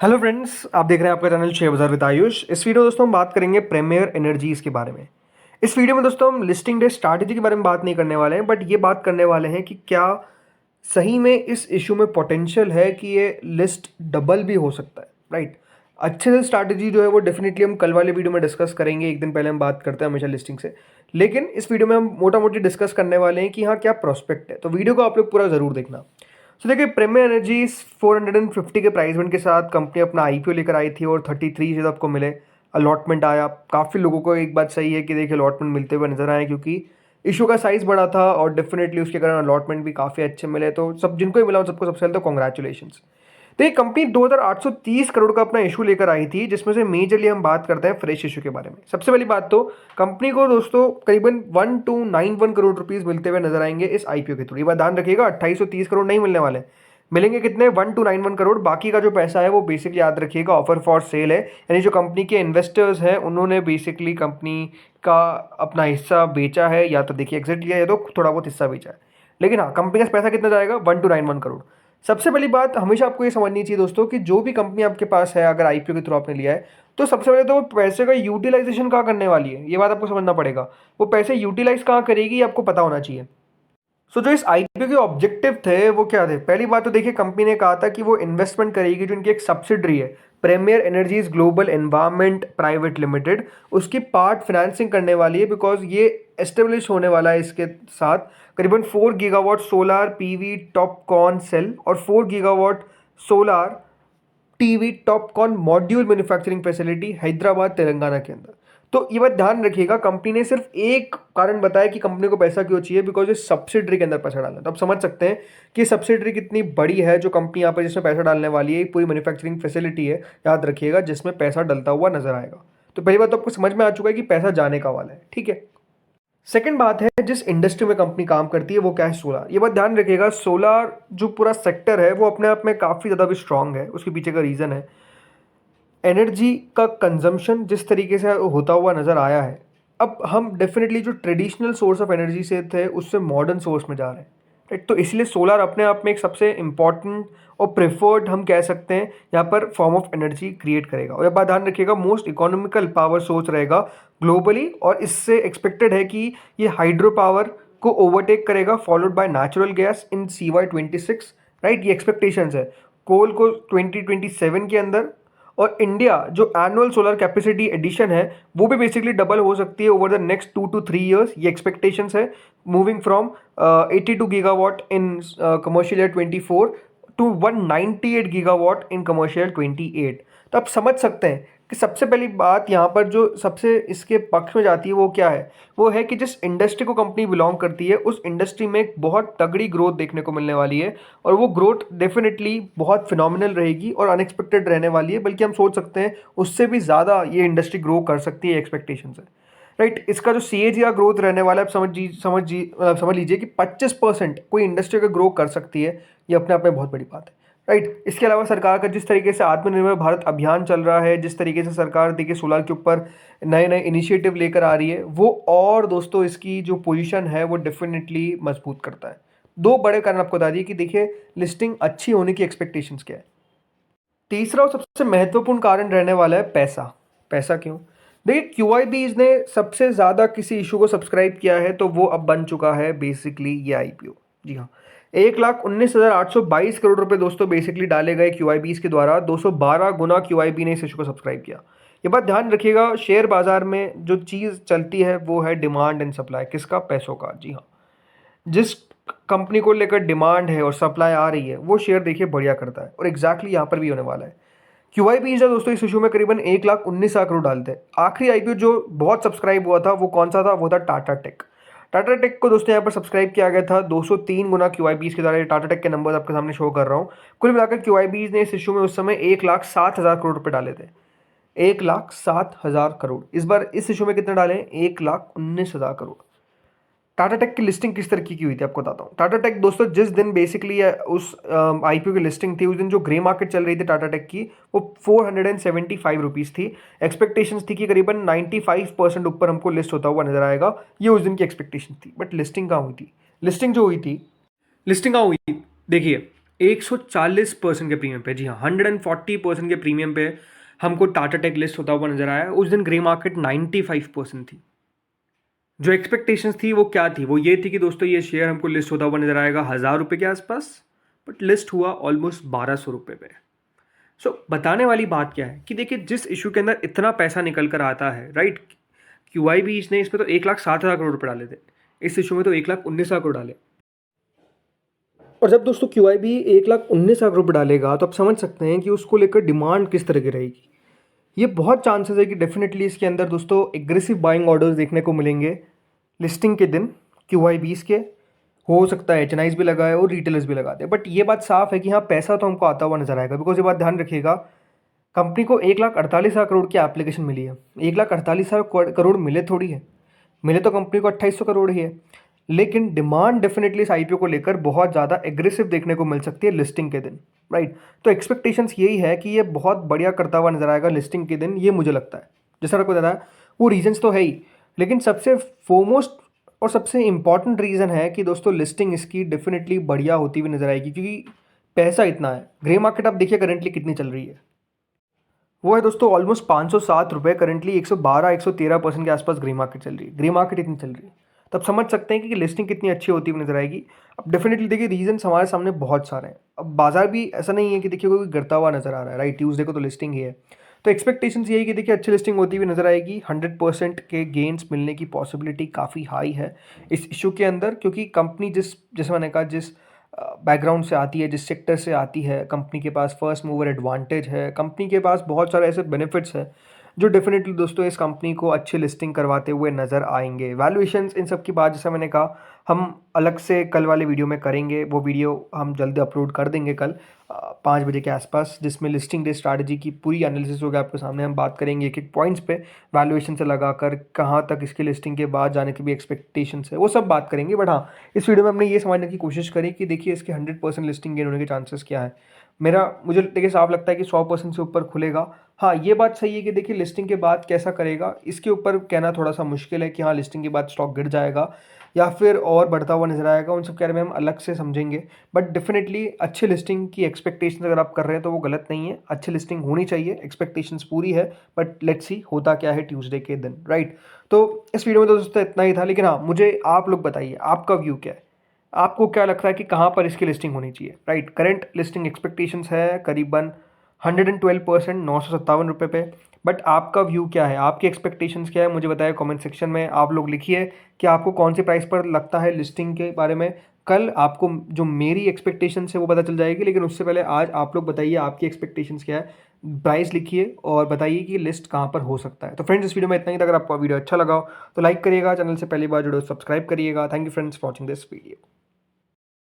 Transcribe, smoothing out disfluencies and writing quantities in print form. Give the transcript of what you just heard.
Hello friends, आप देख रहे हैं आपका चैनल शेयर बाजार विद आयुष। इस वीडियो में दोस्तों हम बात करेंगे प्रीमियर एनर्जीज के बारे में। इस वीडियो में दोस्तों हम लिस्टिंग डे स्ट्रैटेजी के बारे में बात नहीं करने वाले हैं, बट ये बात करने वाले हैं कि क्या सही में इस इशू में पोटेंशियल है कि ये लिस्ट डबल भी हो सकता है, राइट। अच्छे से स्ट्रैटेजी जो है वो डेफिनेटली हम कल वाले वीडियो में डिस्कस करेंगे। एक दिन पहले हम बात करते हैं हमेशा लिस्टिंग से, लेकिन इस वीडियो में हम मोटा मोटी डिस्कस करने वाले हैं कि हाँ क्या प्रोस्पेक्ट है। तो वीडियो को आप लोग पूरा ज़रूर देखना। तो देखिए, प्रीमियर एनर्जीज 450 के प्राइस पॉइंट के साथ कंपनी अपना आईपीओ लेकर आई थी और 33 शेयर आपको मिले। अलॉटमेंट आया, काफ़ी लोगों को एक बात सही है कि देखिए अलॉटमेंट मिलते हुए नजर आए, क्योंकि इशू का साइज बड़ा था और डेफिनेटली उसके कारण अलॉटमेंट भी काफ़ी अच्छे मिले। तो सब जिनको भी मिला उन सबको सबसे पहले तो कॉन्ग्रेचुलेशंस। तो ये कंपनी 2830 करोड़ का अपना इशू लेकर आई थी, जिसमें से मेजरली हम बात करते हैं फ्रेश इशू के बारे में। सबसे पहली बात तो कंपनी को दोस्तों करीबन 1291 करोड़ रुपीस मिलते हुए नजर आएंगे इस आईपीओ के थ्रू। ये बात ध्यान रखिएगा, 2830 करोड़ नहीं मिलने वाले, मिलेंगे कितने, 1291 करोड़। बाकी का जो पैसा है वो बेसिकली याद रखिएगा ऑफर फॉर सेल है, यानी जो कंपनी के इन्वेस्टर्स हैं उन्होंने बेसिकली कंपनी का अपना हिस्सा बेचा है, या तो देखिए एग्जिट लिया है, या तो थोड़ा बहुत हिस्सा बेचा है। लेकिन हाँ, कंपनी का पैसा कितना जाएगा, 1291 करोड़। सबसे पहली बात हमेशा आपको ये समझनी चाहिए दोस्तों कि जो भी कंपनी आपके पास है, अगर आईपीओ के थ्रू आपने लिया है, तो सबसे पहले तो वो पैसे का यूटिलाइजेशन कहाँ करने वाली है, ये बात आपको समझना पड़ेगा। वो पैसे यूटिलाइज कहाँ करेगी ये आपको पता होना चाहिए। जो इस आईपीओ के ऑब्जेक्टिव थे वो क्या थे। पहली बात तो देखिए, कंपनी ने कहा था कि वो इन्वेस्टमेंट करेगी जो इनकी एक सब्सिडरी है, Premier Energies Global Environment Private Limited, उसकी पार्ट फाइनेंसिंग करने वाली है। बिकॉज ये एस्टेब्लिश होने वाला है इसके साथ करीबन 4 gigawatt solar PV TOPCon cell और 4 gigawatt solar TV TOPCon module manufacturing facility Hyderabad Telangana के अंदर। तो ये बात ध्यान रखिएगा, कंपनी ने सिर्फ एक कारण बताया कि कंपनी को पैसा क्यों चाहिए, बिकॉज ये सब्सिडरी के अंदर पैसा डालना है। तो आप समझ सकते हैं कि सब्सिडरी कितनी बड़ी है जो कंपनी यहाँ पर जिसमें पैसा डालने वाली है। पूरी मैन्युफैक्चरिंग फैसिलिटी है, याद रखिएगा, जिसमें पैसा डलता हुआ नजर आएगा। तो पहली बात तो आपको समझ में आ चुका है कि पैसा जाने का वाला है, ठीक है। सेकंड बात है, जिस इंडस्ट्री में कंपनी काम करती है वो क्या है, सोलार। ये बात ध्यान रखिएगा, सोलार जो पूरा सेक्टर है वो अपने आप में काफ़ी ज़्यादा भी स्ट्रांग है। उसके पीछे का रीज़न है एनर्जी का कंजम्पशन जिस तरीके से होता हुआ नज़र आया है। अब हम डेफिनेटली जो ट्रेडिशनल सोर्स ऑफ एनर्जी से थे उससे मॉडर्न सोर्स में जा रहे हैं, राइट। तो इसलिए सोलार अपने आप में एक सबसे इंपॉर्टेंट और प्रेफर्ड हम कह सकते हैं यहाँ पर फॉर्म ऑफ एनर्जी क्रिएट करेगा। और यह बात ध्यान रखिएगा, मोस्ट इकोनॉमिकल पावर सोर्स रहेगा ग्लोबली, और इससे एक्सपेक्टेड है कि ये हाइड्रो पावर को ओवरटेक करेगा, followed by natural gas in CY 26, right. ये एक्सपेक्टेशंस है कोल को 2027 के अंदर। और इंडिया जो एनुअल सोलर कैपेसिटी एडिशन है वो भी बेसिकली डबल हो सकती है over the next 2 to 3 years। ये एक्सपेक्टेशंस है, moving from 82 gigawatt in commercial year 24 to 198 gigawatt in commercial 28। तो आप समझ सकते हैं कि सबसे पहली बात यहाँ पर जो सबसे इसके पक्ष में जाती है वो क्या है, वो है कि जिस इंडस्ट्री को कंपनी बिलोंग करती है उस इंडस्ट्री में एक बहुत तगड़ी ग्रोथ देखने को मिलने वाली है। और वो ग्रोथ डेफिनेटली बहुत फिनोमिनल रहेगी और अनएक्सपेक्टेड रहने वाली है, बल्कि हम सोच सकते हैं उससे भी ज़्यादा ये इंडस्ट्री ग्रो कर सकती है, एक्सपेक्टेशन है, राइट। इसका जो CAGR ग्रोथ रहने वाला है, आप समझ लीजिए कि 25% कोई इंडस्ट्री अगर ग्रो कर सकती है, ये अपने आप में बहुत बड़ी बात है, राइट। इसके अलावा सरकार का जिस तरीके से आत्मनिर्भर भारत अभियान चल रहा है, जिस तरीके से सरकार देखिए सोलार के ऊपर नए नए इनिशिएटिव लेकर आ रही है, वो और दोस्तों इसकी जो पोजीशन है वो डेफिनेटली मजबूत करता है। दो बड़े कारण आपको बता दिए कि देखिए लिस्टिंग अच्छी होने की एक्सपेक्टेशंस क्या है। तीसरा और सबसे महत्वपूर्ण कारण रहने वाला है पैसा। पैसा क्यों, देखिए QIBs ने सबसे ज़्यादा किसी इशू को सब्सक्राइब किया है तो वो अब बन चुका है बेसिकली ये आईपीओ। जी हाँ, 1,19,822 करोड़ रुपए दोस्तों बेसिकली डाले गए QIBs के द्वारा। 212 गुना QIB ने इस इशू को सब्सक्राइब किया। ये बात ध्यान रखिएगा, शेयर बाजार में जो चीज़ चलती है वो है डिमांड एंड सप्लाई, किसका, पैसों का। जी हाँ, जिस कंपनी को लेकर डिमांड है और सप्लाई आ रही है वो शेयर देखिए बढ़िया करता है, और एग्जैक्टली यहाँ पर भी होने वाला है। QIB जो दोस्तों इस इशू में करीबन 1,19,000 करोड़ डालते हैं। आखिरी आईपीओ जो बहुत सब्सक्राइब हुआ था वो कौन सा था, वो था टाटा टेक। टाटा टेक को दोस्तों यहाँ पर सब्सक्राइब किया गया था 203 गुना QIBs के द्वारा। टाटा टेक के नंबर आपके सामने शो कर रहा हूँ। कुल मिलाकर QIBs ने इस इशू में उस समय 1,07,000 करोड़ रुपए डाले थे। 1,07,000 करोड़। इस बार इस इशू में कितने डाले हैं, 1,19,000 करोड़। टाटा टेक की लिस्टिंग किस तरीके की हुई थी आपको बताता हूँ। टाटा टेक दोस्तों जिस दिन बेसिकली उस आईपीओ की लिस्टिंग थी, उस दिन जो ग्रे मार्केट चल रही थी टाटा टेक की वो 475 रुपीज़ थी। एक्सपेक्टेशंस थी कि करीबन 95% ऊपर हमको लिस्ट होता हुआ नजर आएगा, ये उस दिन की एक्सपेक्टेशन थी। बट लिस्टिंग कहाँ हुई थी, लिस्टिंग जो हुई थी, लिस्टिंग कहाँ हुई थी, देखिए 140% के प्रीमियम पे, जी हाँ 140% के प्रीमियम पे हमको टाटा टेक लिस्ट होता हुआ नजर आया। उस दिन ग्रे मार्केट 95% थी। जो एक्सपेक्टेशंस थी वो क्या थी, वो ये थी कि दोस्तों ये शेयर हमको लिस्ट होता हुआ नजर आएगा 1000 रुपये के आसपास, बट लिस्ट हुआ ऑलमोस्ट 1200 रुपये पे। बताने वाली बात क्या है कि देखिए जिस इशू के अंदर इतना पैसा निकल कर आता है, राइट, QIB ने इसमें तो 1,60,000 करोड़ रुपये डाले थे, इस इशू में तो 1,19,000 करोड़ डाले। और जब दोस्तों QIB 1,19,000 रुपये डालेगा तो आप समझ सकते हैं कि उसको लेकर डिमांड किस तरह की रहेगी। ये बहुत चांसेस है कि डेफिनेटली इसके अंदर दोस्तों एग्रेसिव बाइंग ऑर्डर्स देखने को मिलेंगे लिस्टिंग के दिन। QIBs के हो सकता है HNIs भी लगाए और रिटेलर्स भी लगाते हैं, बट ये बात साफ है कि हाँ पैसा तो हमको आता हुआ नजर आएगा। बिकॉज ये बात ध्यान रखिएगा, कंपनी को 1,48,000 करोड़ की एप्लीकेशन मिली है। 1,48,000 करोड़ मिले थोड़ी है, मिले तो कंपनी को 2,800 करोड़ ही है, लेकिन डिमांड डेफिनेटली इस IPO को लेकर बहुत ज़्यादा एग्रेसिव देखने को मिल सकती है लिस्टिंग के दिन, राइट। तो एक्सपेक्टेशंस यही है कि ये बहुत बढ़िया करता हुआ नजर आएगा लिस्टिंग के दिन, ये मुझे लगता है। जैसा आपको बताया वो रीजंस तो है ही, लेकिन सबसे फोरमोस्ट और सबसे इंपॉर्टेंट रीज़न है कि दोस्तों लिस्टिंग इसकी डेफिनेटली बढ़िया होती हुई नजर आएगी, क्योंकि पैसा इतना है। ग्रे मार्केट आप देखिए करंटली कितनी चल रही है, वो है दोस्तों ऑलमोस्ट 507 रुपये करंटली। 112-113% के आसपास ग्रे मार्केट चल रही है। ग्रे मार्केट इतनी चल रही है तो आप समझ सकते हैं कि लिस्टिंग कितनी अच्छी होती हुई नजर आएगी। अब डेफिनेटली देखिए रीजंस हमारे सामने बहुत सारे हैं। अब बाजार भी ऐसा नहीं है कि देखिए कोई गिरता हुआ नजर आ रहा है, राइट। ट्यूसडे को तो लिस्टिंग ही है, तो एक्सपेक्टेशंस यही कि देखिए अच्छी लिस्टिंग होती हुई नजर आएगी। 100% के गेंस मिलने की पॉसिबिलिटी काफ़ी हाई है इस इशू के अंदर, क्योंकि कंपनी जैसे मैंने कहा जिस बैकग्राउंड से आती है, जिस सेक्टर से आती है, कंपनी के पास फर्स्ट मूवर एडवांटेज है, कंपनी के पास बहुत सारे ऐसे बेनिफिट्स हैं जो डेफिनेटली दोस्तों इस कंपनी को अच्छी लिस्टिंग करवाते हुए नज़र आएंगे। वैल्यूएशंस इन सब की बात जैसा मैंने कहा हम अलग से कल वाले वीडियो में करेंगे, वो वीडियो हम जल्दी अपलोड कर देंगे कल 5 बजे के आसपास, जिसमें लिस्टिंग डे स्ट्रैटेजी की पूरी एनालिसिस होगा आपके सामने। हम बात करेंगे एक एक पॉइंट्स पे वैल्यूएशन से लगाकर कहाँ तक इसकी लिस्टिंग के बाद जाने की भी एक्सपेक्टेशंस है, वो सब बात करेंगे। बट हाँ, इस वीडियो में हमने ये समझने की कोशिश करी कि देखिए इसके 100% लिस्टिंग गेन होने के चांसेस क्या है। मुझे देखिए साफ लगता है कि 100% से ऊपर खुलेगा। हाँ ये बात सही है कि देखिए लिस्टिंग के बाद कैसा करेगा इसके ऊपर कहना थोड़ा सा मुश्किल है कि हाँ लिस्टिंग के बाद स्टॉक गिर जाएगा या फिर और बढ़ता हुआ नजर आएगा, उन सब के बारे में हम अलग से समझेंगे। बट डेफिनेटली अच्छी लिस्टिंग की एक्सपेक्टेशन अगर आप कर रहे हैं तो वो गलत नहीं है, अच्छी लिस्टिंग होनी चाहिए, एक्सपेक्टेशंस पूरी है। बट लेट्स सी होता क्या है ट्यूसडे के दिन, राइट। तो इस वीडियो में तो दोस्तों इतना ही था, लेकिन हाँ मुझे आप लोग बताइए आपका व्यू क्या है, आपको क्या लगता है कि कहाँ पर इसकी लिस्टिंग होनी चाहिए, राइट। करंट लिस्टिंग एक्सपेक्टेशंस है करीबन 112%, 957 रुपये पे। बट आपका व्यू क्या है, आपकी एक्सपेक्टेशंस क्या है, मुझे बताइए कमेंट सेक्शन में। आप लोग लिखिए कि आपको कौन सी प्राइस पर लगता है लिस्टिंग के बारे में। कल आपको जो मेरी एक्सपेक्टेशंस है वो पता चल जाएगी, लेकिन उससे पहले आज आप लोग बताइए आपकी एक्सपेक्टेशंस क्या है। प्राइस लिखिए और बताइए कि लिस्ट कहाँ पर हो सकता है। तो फ्रेंड्स इस वीडियो में इतना ही था। अगर आपको वीडियो अच्छा लगा हो तो लाइक करिएगा, चैनल से पहली बार जुड़े हो सब्सक्राइब करिएगा। Thank you friends for watching this video.